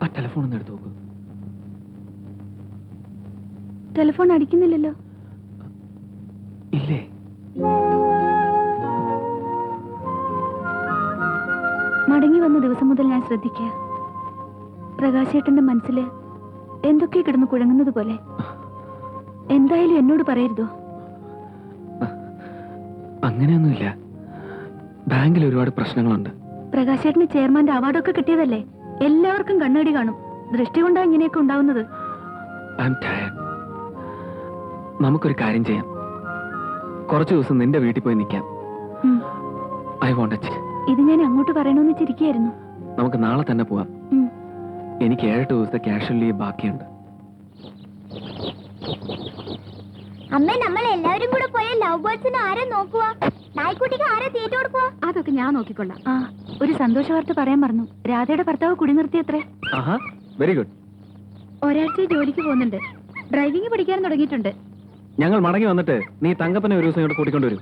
ആ ടെലിഫോൺ ഒന്ന് എടുത്തു നോക്കൂ. ടെലിഫോൺ അടിക്കുന്നില്ലല്ലോ. ഇല്ലേ? മടങ്ങി വന്ന ദിവസം മുതൽ ഞാൻ ശ്രദ്ധിക്കുക, പ്രകാശേട്ടന്റെ മനസ്സില് എന്തൊക്കെ കിടന്ന് കുഴങ്ങുന്നത് പോലെ. എന്തായാലും എന്നോട് പറയരുതോ? അങ്ങനെയൊന്നുമില്ല. ബാങ്കിൽ ഒരുപാട് പ്രശ്നങ്ങളുണ്ട്. പ്രകാശേട്ടന് ചെയർമാന്റെ അവാർഡൊക്കെ കിട്ടിയതല്ലേ? എല്ലാവർക്കും കണ്ണേടി കാണും. ദൃഷ്ടി കൊണ്ടാ ഇങ്ങനെയൊക്കെ ഉണ്ടാവുന്നത്. നമുക്കൊരു കാര്യം ചെയ്യാം. കുറച്ചു ദിവസം നിന്റെ വീട്ടിൽ പോയി നിൽക്കാം. ഇത് ഞാൻ അങ്ങോട്ട് പറയണമെന്ന് ചിരിക്കുകയായിരുന്നു. നമുക്ക് നാളെ തന്നെ പോവാം. എനിക്ക് 7 ദിവസത്തെ ക്യാഷ്വൽ ലീവ് ബാക്കിയുണ്ട്. അമ്മ, നമ്മൾ എല്ലാവരും കൂടെ പോയ ലവ് ബേർഡ്സിനെ ആരെ നോക്കുക? നായ്ക്കുട്ടിക്ക് ആരെ തീറ്റ കൊടുക്കുക? അതൊക്കെ ഞാൻ നോക്കിക്കൊള്ളാം. ഒരു സന്തോഷ വാർത്ത പറയാൻ മറന്നു. രാധയുടെ ഭർത്താവ് കുടി നിർത്തിയത്രേ. Very good. ഒരാഴ്ച ജോലിക്ക് പോകുന്നുണ്ട്. ഡ്രൈവിംഗ് പഠിക്കാൻ തുടങ്ങിയിട്ടുണ്ട്. ഞങ്ങൾ മടങ്ങി വന്നിട്ട് നീ തങ്കപ്പനെ ഒരു ദിവസം ഇങ്ങോട്ട് കൂട്ടിക്കൊണ്ടുവരും.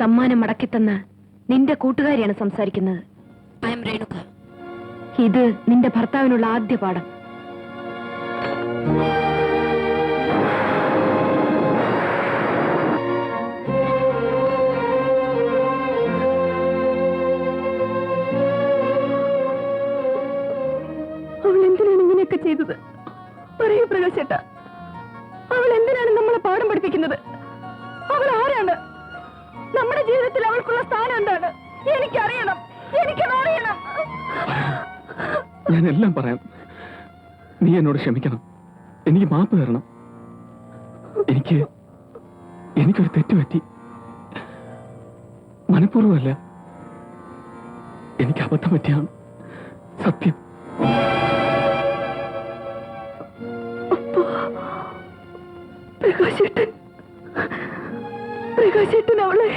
സമ്മാനം മടക്കിത്തന്ന നിന്റെ കൂട്ടുകാരിയാണ് സംസാരിക്കുന്നത്. I M Renuka. ഇത് നിന്റെ ഭർത്താവിനുള്ള ആദ്യ പാഠം. അവൾ എന്തിനാണ് ഇങ്ങനെയൊക്കെ ചെയ്തത്? പറയൂ പ്രകാശേട്ട, അവൾ എന്തിനാണ് നമ്മളെ പാഠം പഠിപ്പിക്കുന്നത്? അവൾ ആരാണ്? നമ്മുടെ ജീവിതത്തിൽ അവൾക്കുള്ള സ്ഥാനം എന്താണ്? എനിക്കറിയണം, എനിക്കതറിയണം. ഞാനെല്ലാം പറയാം. നീ എന്നോട് ക്ഷമിക്കണം, എനിക്ക് മാപ്പ് തരണം. എനിക്കൊരു തെറ്റുപറ്റി. മനഃപൂർവ്വമല്ല, എനിക്ക് അബദ്ധം പറ്റിയാണ് സത്യം. പ്രകാശേട്ടൻ അവളെ,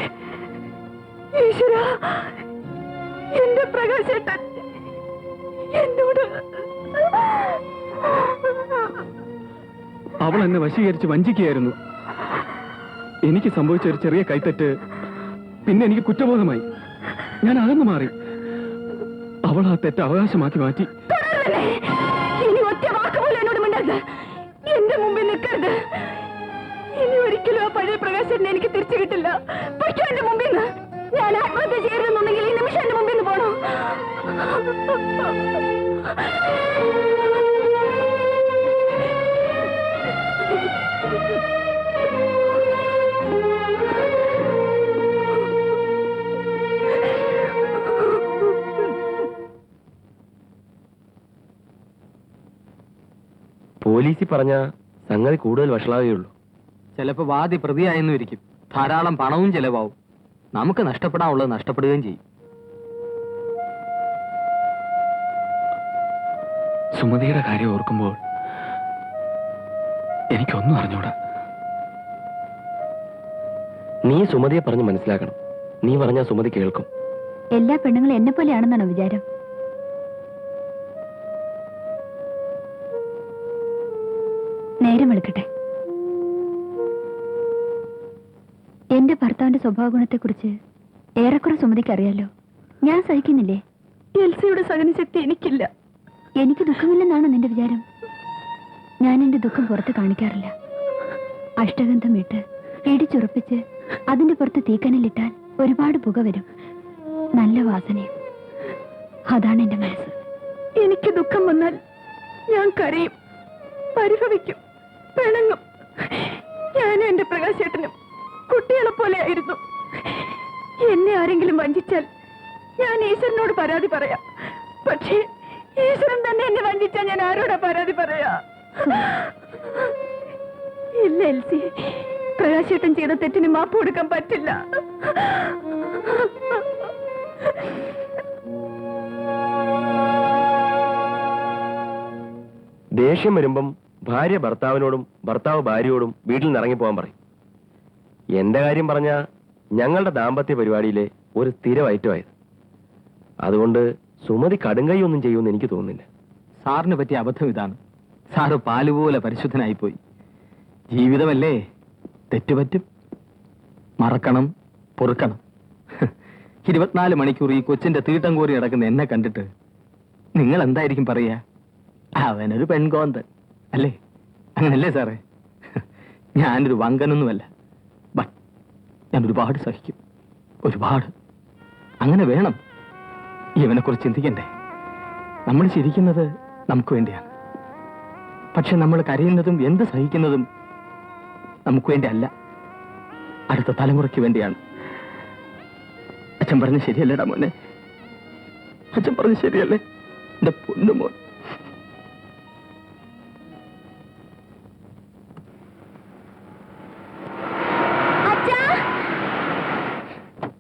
ഈശ്വര, എന്റെ പ്രകാശേട്ടൻ എന്നോട്. അവൾ എന്നെ വശീകരിച്ച് വഞ്ചിക്കുകയായിരുന്നു. എനിക്ക് സംഭവിച്ച ഒരു ചെറിയ കൈത്തെറ്റ് പിന്നെ എനിക്ക് കുറ്റബോധമായി. ഞാൻ അകന്നു മാറി. അവൾ ആ തെറ്റ് അവകാശമാക്കി മാറ്റി. ഇനി ഒറ്റ വാക്ക് പോലും എന്നോട് മിണ്ടരുത്. എന്റെ മുമ്പിൽ നിൽക്കരുത്. ഇനി ഒരിക്കലും ആ പഴയ പ്രകാശനെ എനിക്ക് തിരിച്ചു കിട്ടില്ല. പൊയ്ക്കോ എന്റെ മുമ്പിൽ നിന്ന്. ഞാൻ ആത്മഹത്യ ചെയ്യരുതെന്നുണ്ടെങ്കിൽ ഈ നിമിഷം എന്റെ മുമ്പിൽ നിന്ന് പോണോ? പോലീസിൽ പറഞ്ഞ സംഗതി കൂടുതൽ വഷളാവുകയുള്ളൂ. ചിലപ്പോ വാദി പ്രതിയായെന്നും ഇരിക്കും. ധാരാളം പണവും ചെലവാവും. നമുക്ക് നഷ്ടപ്പെടാനുള്ളത് നഷ്ടപ്പെടുകയും ചെയ്യും. സുമതിയുടെ കാര്യം ഓർക്കുമ്പോൾ എനിക്കൊന്നും അറിഞ്ഞൂടാ. നീ സുമതിയെ പറഞ്ഞ് മനസ്സിലാക്കണം. നീ പറഞ്ഞാ സുമതി കേൾക്കും. എല്ലാ പെണ്ണുങ്ങളും എന്നെ പോലെയാണെന്നാണോ വിചാരം? നേരം എടുക്കട്ടെ. എന്റെ ഭർത്താവിന്റെ സ്വഭാവ ഗുണത്തെക്കുറിച്ച് ഏറെക്കുറെ സുമതിക്ക് അറിയാലോ. ഞാൻ സഹിക്കുന്നില്ലേ? എൽസിയുടെ സഹനശക്തി എനിക്കില്ല. എനിക്ക് ദുഃഖമില്ലെന്നാണോ നിന്റെ വിചാരം? ഞാൻ എന്റെ ദുഃഖം പുറത്ത് കാണിക്കാറില്ല. അഷ്ടഗന്ധം ഇട്ട് ഇടിച്ചുറപ്പിച്ച് അതിന്റെ പുറത്ത് തീക്കനലിട്ടാൽ ഒരുപാട് പുക വരും. നല്ല വാസനയും. അതാണ് എന്റെ മനസ്സ്. എനിക്ക് ദുഃഖം വന്നാൽ ഞാൻ കരയും, പരിഭവിക്കും, പിണങ്ങും. ഞാനും എന്റെ പ്രകാശേട്ടനും കുട്ടികളെ പോലെ ആയിരുന്നു. എന്നെ ആരെങ്കിലും വഞ്ചിച്ചാൽ ഞാൻ ഈശ്വരനോട് പരാതി പറയാം. പക്ഷേ ഈശ്വരൻ തന്നെ എന്നെ വഞ്ചിച്ചാൽ ഞാൻ ആരോടാ പരാതി പറയാ? ഇല്ല എൽസി, പ്രകാശേട്ടൻ ചെയ്ത തെറ്റിന് മാപ്പ് കൊടുക്കാൻ പറ്റില്ല. ദേഷ്യം വരുമ്പം ഭാര്യ ഭർത്താവിനോടും ഭർത്താവ് ഭാര്യയോടും വീട്ടിൽ നിന്ന് ഇറങ്ങിപ്പോകാൻ പറയും. എന്റെ കാര്യം പറഞ്ഞ ഞങ്ങളുടെ ദാമ്പത്യ പരിപാടിയിലെ ഒരു സ്ഥിരം ഐറ്റമായത്. അതുകൊണ്ട് സുമതി കടുങ്കൈ ഒന്നും ചെയ്യുമെന്ന് എനിക്ക് തോന്നുന്നില്ല. സാറിന് പറ്റിയ അബദ്ധം ഇതാണ്. സാറ് പാലുപോലെ പരിശുദ്ധനായിപ്പോയി. ജീവിതമല്ലേ, തെറ്റുപറ്റും. മറക്കണം, പൊറുക്കണം. 24 മണിക്കൂർ ഈ കൊച്ചിന്റെ തീട്ടം കോരി നടക്കുന്ന എന്നെ കണ്ടിട്ട് നിങ്ങൾ എന്തായിരിക്കും പറയാ? അവനൊരു പെൺകോന്തൻ അല്ലേ? അങ്ങനല്ലേ സാറേ? ഞാനൊരു വങ്കനൊന്നുമല്ല. ബട്ട് ഞാൻ ഒരുപാട് സഹിക്കും, ഒരുപാട്. അങ്ങനെ വേണം. ഇവനെ കുറിച്ച് ചിന്തിക്കണ്ടേ? നമ്മൾ ചിരിക്കുന്നത് നമുക്ക് വേണ്ടിയാണ്. പക്ഷെ നമ്മൾ കരയുന്നതും എന്ത് സഹിക്കുന്നതും നമുക്ക് വേണ്ടി അല്ല, അടുത്ത തലമുറയ്ക്ക് വേണ്ടിയാണ്. അച്ഛൻ പറഞ്ഞ ശരിയല്ലേടാ മോനെ? അച്ഛൻ പറഞ്ഞ ശരിയല്ലേ എന്റെ പൊന്നുമോൻ?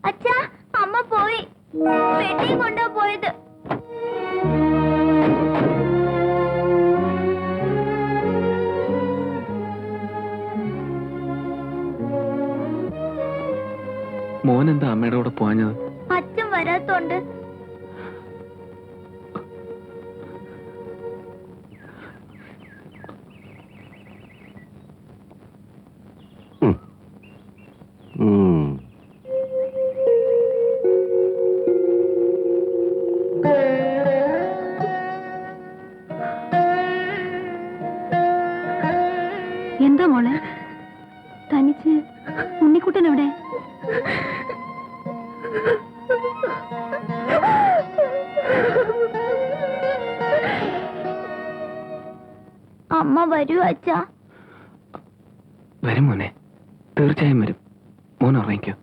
അച്ഛാ, അമ്മ പോയി. പെട്ടി കൊണ്ടാ പോയത്. മോൻ എന്താ അമ്മയുടെ കൂടെ പോഞ്ഞത്? അച്ഛൻ വരാത്തോണ്ട്. മോളെ തനിച്ച് ഉണ്ണിക്കുട്ടൻ എവിടെ? അമ്മ വരൂ അച്ഛാ. വരും മോനെ, തീർച്ചയായും വരും. മോൻ ഉറങ്ങിക്കോ.